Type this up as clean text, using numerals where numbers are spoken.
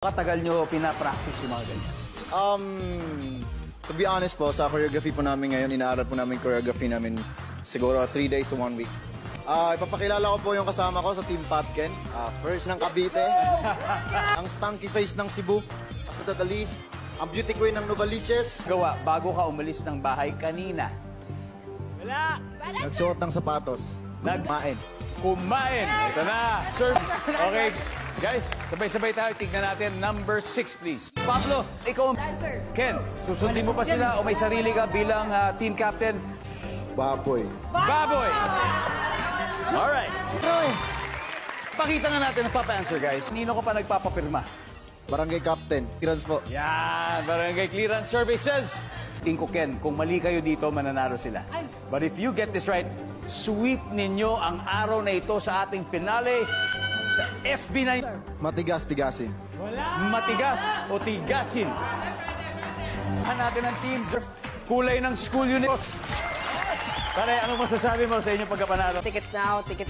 Katagal nyo pinapractice yung mga ganyan? To be honest po, sa choreography po namin ngayon, inaaral po namin choreography namin siguro 3 days to 1 week. Ipapakilala ko po yung kasama ko sa Team Patken. First ng Cavite, ang stanky face ng Cebu, after the least, ang beauty queen ng Novaliches. Gawa, bago ka umalis ng bahay kanina. Wala! Nagsuot ng sapatos. Kumain. Kumain! Ito na! Sir, okay. Guys, sabay-sabay tayo. Tignan natin. Number 6, please. Pablo, ikaw. Answer. Ken, susundin mo pa sila o may sarili ka bilang team captain? Baboy. Baboy! Alright. Pakita nga natin ang papa-answer, guys. Nino ka pa nagpapapirma? Barangay Captain. Clearance po. Yan! Barangay Clearance Services. Tingko, Ken, kung mali kayo dito, mananalo sila. But if you get this right, sweep ninyo ang araw na ito sa ating finale sa SB9. Matigas-tigasin. Matigas o tigasin. Natin ang team. Kulay ng school uniforms. Pare, ano masasabi mo sa inyong pagkapanalo? Tickets now, ticket